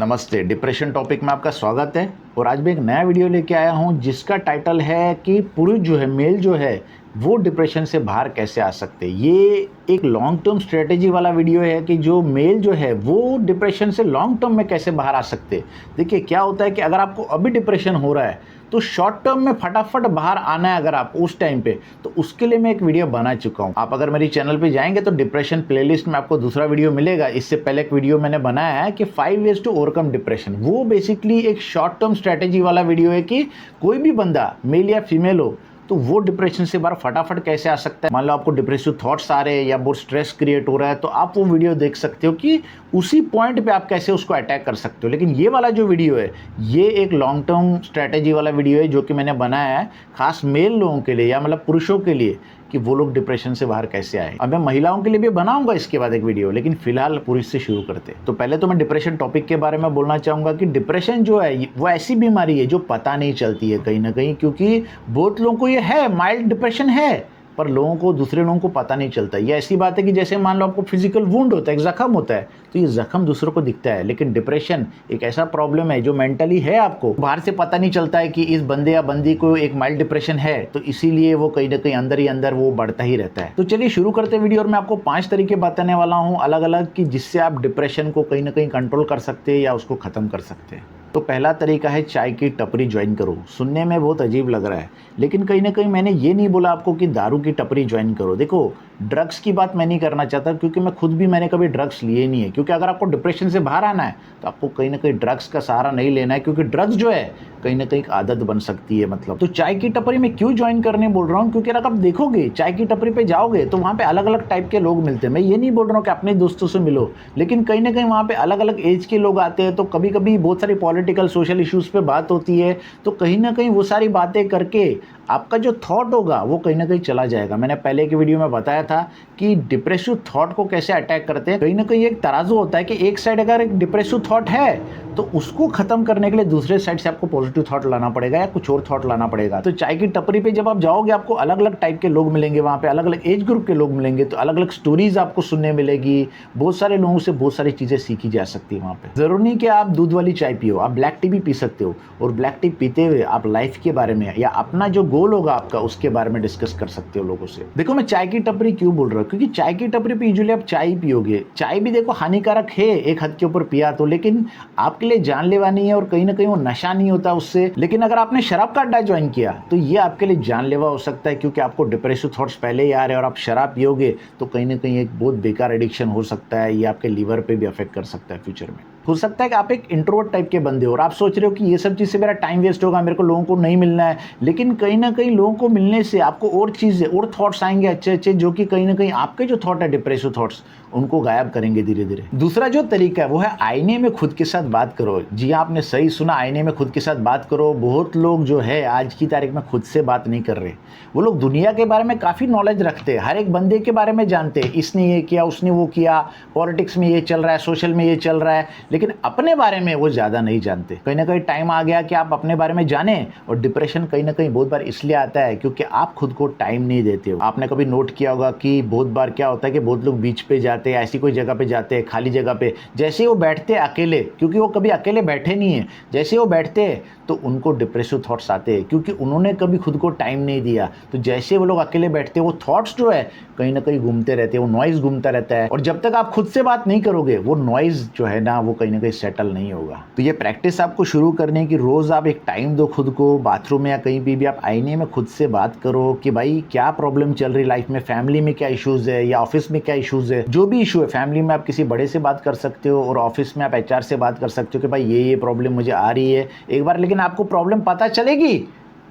नमस्ते। Depression topic में आपका स्वागत है और आज मैं एक नया वीडियो लेके आया हूँ जिसका टाइटल है कि पुरुष जो है, मेल जो है, वो डिप्रेशन से बाहर कैसे आ सकते हैं। ये एक लॉन्ग टर्म स्ट्रेटेजी वाला वीडियो है कि जो मेल जो है वो डिप्रेशन से लॉन्ग टर्म में कैसे बाहर आ सकते हैं। देखिए क्या होता है कि अगर आपको अभी डिप्रेशन हो रहा है तो शॉर्ट टर्म में फटाफट बाहर आना है अगर आप उस टाइम पे, तो उसके लिए मैं एक वीडियो बना चुका हूँ। आप अगर मेरी चैनल पे जाएंगे तो डिप्रेशन प्लेलिस्ट में आपको दूसरा वीडियो मिलेगा। इससे पहले एक वीडियो मैंने बनाया है कि 5 वेज टू ओवरकम डिप्रेशन। वो बेसिकली एक शॉर्ट टर्म स्ट्रेटेजी वाला वीडियो है कि कोई भी बंदा मेल या फीमेल हो तो वो डिप्रेशन से बाहर फटाफट कैसे आ सकता है। मान लो आपको डिप्रेसिव थॉट्स आ रहे हैं या बहुत स्ट्रेस क्रिएट हो रहा है तो आप वो वीडियो देख सकते हो कि उसी पॉइंट पे आप कैसे उसको अटैक कर सकते हो। लेकिन ये वाला जो वीडियो है ये एक लॉन्ग टर्म स्ट्रेटेजी वाला वीडियो है जो कि मैंने बनाया है खास मेल लोगों के लिए या मतलब पुरुषों के लिए कि वो लोग डिप्रेशन से बाहर कैसे आए। अब मैं महिलाओं के लिए भी बनाऊंगा इसके बाद एक वीडियो, लेकिन फिलहाल पुरुष से शुरू करते हैं। तो पहले तो मैं डिप्रेशन टॉपिक के बारे में बोलना चाहूँगा कि डिप्रेशन जो है वो ऐसी बीमारी है जो पता नहीं चलती है कहीं ना कहीं, क्योंकि बहुत लोगों को ये है, माइल्ड डिप्रेशन है, पर लोगों को, दूसरे लोगों को पता नहीं चलता। ये ऐसी बात है कि जैसे मान लो आपको फिजिकल वुंड होता है, एक जख्म होता है, तो ये जख्म दूसरों को दिखता है, लेकिन डिप्रेशन एक ऐसा प्रॉब्लम है जो मेंटली है, आपको बाहर से पता नहीं चलता है कि इस बंदे या बंदी को एक माइल्ड डिप्रेशन है, तो इसीलिए वो कहीं ना कहीं अंदर ही अंदर वो बढ़ता ही रहता है। तो चलिए शुरू करते हैं वीडियो और मैं आपको 5 तरीके बताने वाला हूँ अलग अलग कि जिससे आप डिप्रेशन को कहीं ना कहीं कंट्रोल कर सकते हैं या उसको खत्म कर सकते हैं। तो पहला तरीका है चाय की टपरी ज्वाइन करो। सुनने में बहुत अजीब लग रहा है, लेकिन कहीं ना कहीं मैंने ये नहीं बोला आपको कि दारू की टपरी ज्वाइन करो। देखो ड्रग्स की बात मैं नहीं करना चाहता, क्योंकि मैं खुद भी मैंने कभी ड्रग्स लिए नहीं है। क्योंकि अगर आपको डिप्रेशन से बाहर आना है तो आपको कहीं ना कहीं ड्रग्स का सहारा नहीं लेना है, क्योंकि ड्रग्स जो है कहीं ना कहीं आदत बन सकती है। मतलब तो चाय की टपरी में क्यों ज्वाइन करने बोल रहा हूँ, क्योंकि अगर आप देखोगे चाय की टपरी पे जाओगे तो वहाँ पे अलग अलग टाइप के लोग मिलते हैं। मैं ये नहीं बोल रहा हूँ कि अपने दोस्तों से मिलो, लेकिन कहीं ना कहीं वहाँ पे अलग अलग एज के लोग आते हैं। तो कभी कभी बहुत सारी पॉलिटिकल सोशल इश्यूज पे बात होती है, तो कहीं ना कहीं वो सारी बातें करके आपका जो थॉट होगा वो कहीं ना कहीं चला जाएगा। मैंने पहले की वीडियो में बताया था कि डिप्रेसिव थॉट को कैसे अटैक करते हैं। कहीं ना कहीं एक तराजू होता है कि एक साइड अगर एक डिप्रेसिव थॉट है तो उसको खत्म करने के लिए दूसरे साइड से आपको पॉजिटिव थॉट लाना पड़ेगा या कुछ और थॉट लाना पड़ेगा। तो चाय की टपरी पे जब आप जाओगे आपको अलग अलग टाइप के लोग मिलेंगे, वहाँ पे अलग अलग एज ग्रुप के लोग मिलेंगे, तो अलग अलग स्टोरीज आपको सुनने मिलेगी। बहुत सारे लोगों से बहुत सारी चीजें सीखी जा सकती है वहाँ पे। जरूरी नहीं कि आप दूध वाली चाय पियो, आप ब्लैक टी भी पी सकते हो, और ब्लैक टी पीते हुए आप लाइफ के बारे में या अपना जो गोल होगा आपका उसके बारे में डिस्कस कर सकते हो लोगों से। देखो मैं चाय की टपरी क्यों बोल रहा हूँ, क्योंकि चाय की टपरी पे यूजुअली आप चाय पियोगे। चाय भी देखो हानिकारक है एक हद के ऊपर पिया तो, लेकिन आपके लिए जानलेवा नहीं है और कहीं ना कहीं वो नशा नहीं होता उससे। लेकिन अगर आपने शराब का अड्डा ज्वाइन किया तो ये आपके लिए जानलेवा हो सकता है, क्योंकि आपको डिप्रेसिव थॉट्स पहले ही आ रहे हैं और आप शराब पियोगे तो कहीं ना कहीं एक बहुत बेकार एडिक्शन हो सकता है। ये आपके लीवर पे भी अफेक्ट कर सकता है फ्यूचर में। हो सकता है कि आप एक इंट्रोवर्ट टाइप के बंदे हो और आप सोच रहे हो कि ये सब चीज़ से मेरा टाइम वेस्ट होगा, मेरे को लोगों को नहीं मिलना है, लेकिन कहीं ना कहीं लोगों को मिलने से आपको और चीज़ें और थॉट्स आएंगे अच्छे अच्छे, जो कि कहीं ना कहीं आपके जो थॉट है डिप्रेसिव थॉट्स उनको गायब करेंगे धीरे धीरे। दूसरा जो तरीका है वो है आईने में खुद के साथ बात करो। जी आपने सही सुना, आईने में खुद के साथ बात करो। बहुत लोग जो है आज की तारीख में खुद से बात नहीं कर रहे। वो लोग दुनिया के बारे में काफ़ी नॉलेज रखते हैं, हर एक बंदे के बारे में जानते हैं, इसने ये किया, उसने वो किया, पॉलिटिक्स में ये चल रहा है, सोशल में ये चल रहा है, लेकिन अपने बारे में वो ज़्यादा नहीं जानते। कहीं ना कहीं टाइम आ गया कि आप अपने बारे में जानें। और डिप्रेशन कहीं ना कहीं बहुत बार इसलिए आता है क्योंकि आप खुद को टाइम नहीं देते हो। आपने कभी नोट किया होगा कि बहुत बार क्या होता है कि बहुत लोग बीच पे जाते हैं, ऐसी कोई जगह पे जाते हैं, खाली जगह पे, जैसे वो बैठते हैं अकेले, क्योंकि वो कभी अकेले बैठे नहीं है, जैसे वो बैठते हैं तो उनको डिप्रेसिव थॉट्स आते हैं, क्योंकि उन्होंने कभी खुद को टाइम नहीं दिया। तो जैसे वो लोग अकेले बैठते हैं वो थॉट्स जो है कहीं ना कहीं घूमते रहते हैं, वो नॉइज घूमता रहता है, और जब तक आप खुद से बात नहीं करोगे वो नॉइज जो है ना वो कहीं ना कहीं सेटल नहीं होगा। तो ये प्रैक्टिस आपको शुरू करने की, रोज आप एक टाइम दो खुद को, बाथरूम में या कहीं भी आप आईने में खुद से बात करो कि भाई क्या प्रॉब्लम चल रही लाइफ में, फैमिली में क्या इश्यूज है या ऑफिस में क्या इश्यूज है। जो भी इशू है, फैमिली में आप किसी बड़े से बात कर सकते हो और ऑफिस में आप एचआर से बात कर सकते हो कि भाई ये प्रॉब्लम मुझे आ रही है एक बार। लेकिन आपको प्रॉब्लम पता चलेगी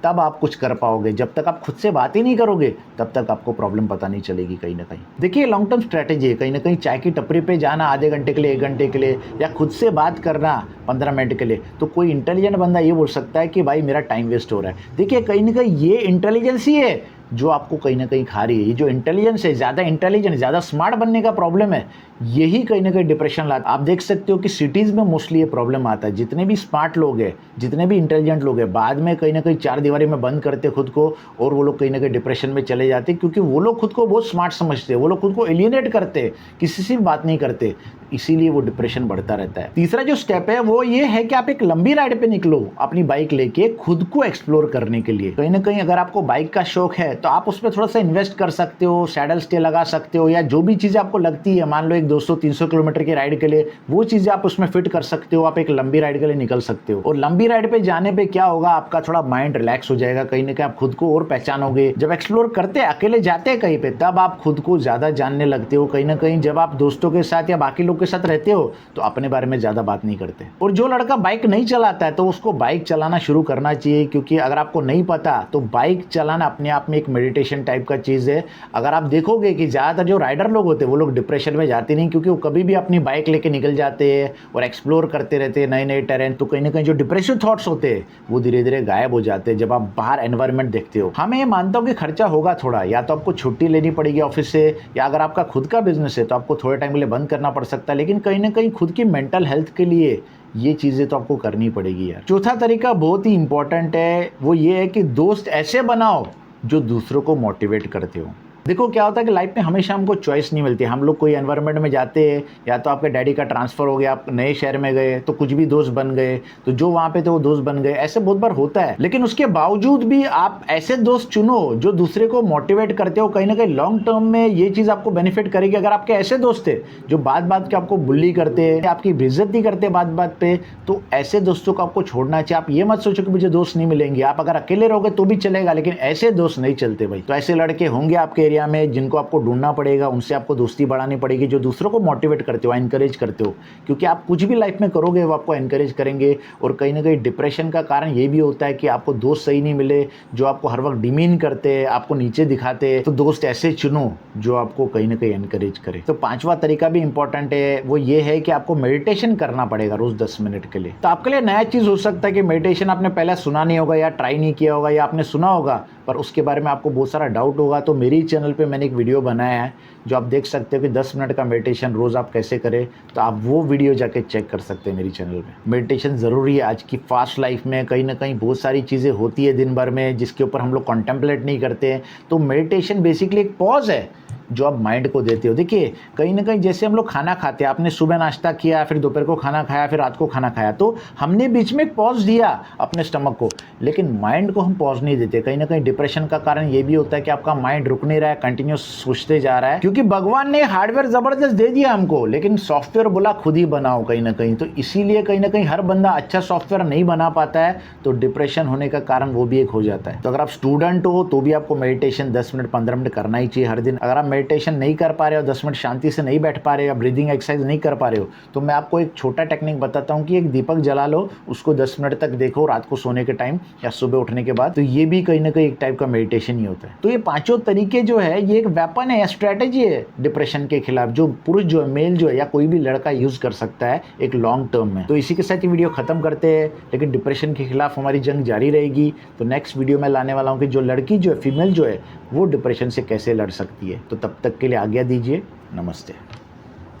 तब आप कुछ कर पाओगे, जब तक आप खुद से बात ही नहीं करोगे तब तक आपको प्रॉब्लम पता नहीं चलेगी कहीं ना कहीं। देखिए लॉन्ग टर्म स्ट्रेटेजी है, कहीं ना कहीं चाय की टपरी पे जाना आधे घंटे के लिए, 1 घंटे के लिए, या खुद से बात करना 15 मिनट के लिए। तो कोई इंटेलिजेंट बंदा ये बोल सकता है कि भाई मेरा टाइम वेस्ट हो रहा है। देखिए कहीं ना कहीं ये इंटेलिजेंस ही है जो आपको कहीं ना कहीं खा रही है। ये जो इंटेलिजेंस है, ज़्यादा इंटेलिजेंट, ज़्यादा स्मार्ट बनने का प्रॉब्लम है, यही कहीं ना कहीं डिप्रेशन लाता है। आप देख सकते हो कि सिटीज़ में मोस्टली ये प्रॉब्लम आता है। जितने भी स्मार्ट लोग हैं, जितने भी इंटेलिजेंट लोग हैं, बाद में कहीं ना कहीं चार दीवारी में बंद करते खुद को, और वो लोग कहीं ना कहीं डिप्रेशन में चले जाते, क्योंकि वो लोग खुद को बहुत स्मार्ट समझते हैं, वो लोग खुद को एलियनेट करते, किसी से बात नहीं करते, इसीलिए वो डिप्रेशन बढ़ता रहता है। तीसरा जो स्टेप है वो ये है कि आप एक लंबी राइड पे निकलो अपनी बाइक लेके, खुद को एक्सप्लोर करने के लिए। कहीं ना कहीं अगर आपको बाइक का शौक है तो आप उस पर थोड़ा सा इन्वेस्ट कर सकते हो, सैडल स्टे लगा सकते हो, या जो भी चीज़ें आपको लगती है, मान लो एक 200-300 किलोमीटर की राइड के लिए वो चीज़ें आप उसमें फिट कर सकते हो, आप एक लंबी राइड के लिए निकल सकते हो। और लंबी राइड पे जाने पे क्या होगा, आपका थोड़ा माइंड रिलैक्स हो जाएगा, कहीं ना कहीं आप खुद को और पहचानोगे। जब एक्सप्लोर करते अकेले जाते हैं कहीं पे, तब आप खुद को ज़्यादा जानने लगते हो। कहीं ना कहीं जब आप दोस्तों के साथ या बाकी लोग के साथ रहते हो तो अपने बारे में ज़्यादा बात नहीं करते। और जो लड़का बाइक नहीं चलाता है तो उसको बाइक चलाना शुरू करना चाहिए, क्योंकि अगर आपको नहीं पता तो बाइक चलाना अपने आप में एक मेडिटेशन टाइप का चीज़ है। अगर आप देखोगे कि ज़्यादातर जो राइडर लोग होते हैं वो लोग डिप्रेशन में जाते नहीं, क्योंकि वो कभी भी अपनी बाइक लेके निकल जाते हैं और एक्सप्लोर करते रहते हैं नए नए टेरेन। तो कहीं ना कहीं जो डिप्रेसिव थॉट्स होते हैं वो धीरे धीरे गायब हो जाते हैं जब आप बाहर एनवायरनमेंट देखते हो। हाँ, मैं ये मानता हूँ कि खर्चा होगा थोड़ा, या तो आपको छुट्टी लेनी पड़ेगी ऑफिस से, या अगर आपका खुद का बिजनेस है तो आपको थोड़े टाइम के लिए बंद करना पड़ सकता है, लेकिन कहीं ना कहीं खुद की मेंटल हेल्थ के लिए ये चीज़ें तो आपको करनी पड़ेगी यार। चौथा तरीका बहुत ही इंपॉर्टेंट है, वो ये है कि दोस्त ऐसे बनाओ जो दूसरों को मोटिवेट करते हो। देखो क्या होता है कि लाइफ में हमेशा हमको चॉइस नहीं मिलती। हम लोग कोई एनवायरनमेंट में जाते हैं, या तो आपके डैडी का ट्रांसफ़र हो गया, आप नए शहर में गए तो कुछ भी दोस्त बन गए, तो जो वहाँ पे थे वो दोस्त बन गए, ऐसे बहुत बार होता है। लेकिन उसके बावजूद भी आप ऐसे दोस्त चुनो जो दूसरे को मोटिवेट करते हो। कहीं ना कहीं लॉन्ग टर्म में ये चीज़ आपको बेनिफिट करेगी। अगर आपके ऐसे दोस्त थे जो बात बात के आपको बुल्ली करते हैं, आपकी बेइज्जती करते हैं बात बात पे, तो ऐसे दोस्तों को आपको छोड़ना चाहिए। आप ये मत सोचो कि मुझे दोस्त नहीं मिलेंगे, आप अगर अकेले रहोगे तो भी चलेगा, लेकिन ऐसे दोस्त नहीं चलते भाई। तो ऐसे लड़के होंगे आपके एरिया में जिनको आपको ढूंढना पड़ेगा, उनसे आपको दोस्ती बढ़ानी पड़ेगी, जो दूसरों को मोटिवेट करते हो, एनकरेज करते हो, क्योंकि आप कुछ भी लाइफ में करोगे वो आपको एनकरेज करेंगे। और कहीं ना कहीं डिप्रेशन का कारण ये भी होता है कि आपको दोस्त सही नहीं मिले, जो आपको हर वक्त डिमीन करते हैं, आपको नीचे दिखाते हैं। तो दोस्त ऐसे चुनो जो आपको कहीं ना कहीं एनकरेज करे। तो पांचवा तरीका भी इंपॉर्टेंट है, वो ये है कि आपको मेडिटेशन करना पड़ेगा रोज 10 मिनट के लिए। तो आपके लिए नया चीज़ हो सकता है कि मेडिटेशन आपने पहले सुना नहीं होगा, या ट्राई नहीं किया होगा, या आपने सुना होगा पर उसके बारे में आपको बहुत सारा डाउट होगा। तो मेरी चैनल पे मैंने एक वीडियो बनाया है जो आप देख सकते हो कि 10 मिनट का मेडिटेशन रोज़ आप कैसे करें। तो आप वो वीडियो जाके चेक कर सकते हैं मेरी चैनल पे। मेडिटेशन ज़रूरी है आज की फास्ट लाइफ में। कहीं ना कहीं बहुत सारी चीज़ें होती है दिन भर में जिसके ऊपर हम लोग कॉन्टेम्पलेट नहीं करते हैं। तो मेडिटेशन बेसिकली एक पॉज है जो आप माइंड को देते हो। देखिए कहीं ना कहीं जैसे हम लोग खाना खाते हैं, आपने सुबह नाश्ता किया, फिर दोपहर को खाना खाया, फिर रात को खाना खाया, तो हमने बीच में एक पॉज दिया अपने स्टमक को, लेकिन माइंड को हम पॉज नहीं देते। कहीं ना कहीं डिप्रेशन का कारण ये भी होता है कि आपका माइंड रुक नहीं रहा है, कंटिन्यूस सोचते जा रहा है, क्योंकि भगवान ने हार्डवेयर जबरदस्त दे दिया हमको, लेकिन सॉफ्टवेयर बोला खुद ही बनाओ कहीं ना कहीं। तो इसीलिए कहीं ना कहीं हर बंदा अच्छा सॉफ्टवेयर नहीं बना पाता है, तो डिप्रेशन होने का कारण वो भी एक हो जाता है। तो अगर आप स्टूडेंट हो तो भी आपको मेडिटेशन 10 मिनट 15 मिनट करना ही चाहिए हर दिन। अगर आप मेडिटेशन नहीं कर पा रहे हो, 10 मिनट शांति से नहीं बैठ पा रहे हो, या ब्रीदिंग एक्सरसाइज नहीं कर पा रहे हो, तो मैं आपको एक छोटा टेक्निक बताता हूँ कि एक दीपक जला लो, उसको 10 मिनट तक देखो रात को सोने के टाइम या सुबह उठने के बाद। तो ये भी कहीं ना कहीं एक टाइप का मेडिटेशन ही होता है। तो ये पांचों तरीके जो है ये एक वेपन है या स्ट्रेटेजी है डिप्रेशन के खिलाफ, जो पुरुष जो है, मेल जो है, या कोई भी लड़का यूज कर सकता है एक लॉन्ग टर्म में। तो इसी के साथ ये वीडियो खत्म करते हैं, लेकिन डिप्रेशन के खिलाफ हमारी जंग जारी रहेगी। तो नेक्स्ट वीडियो में लाने वाला हूँ कि जो लड़की जो है, फीमेल जो है, वो डिप्रेशन से कैसे लड़ सकती है। तो तब तक के लिए आज्ञा दीजिए। नमस्ते।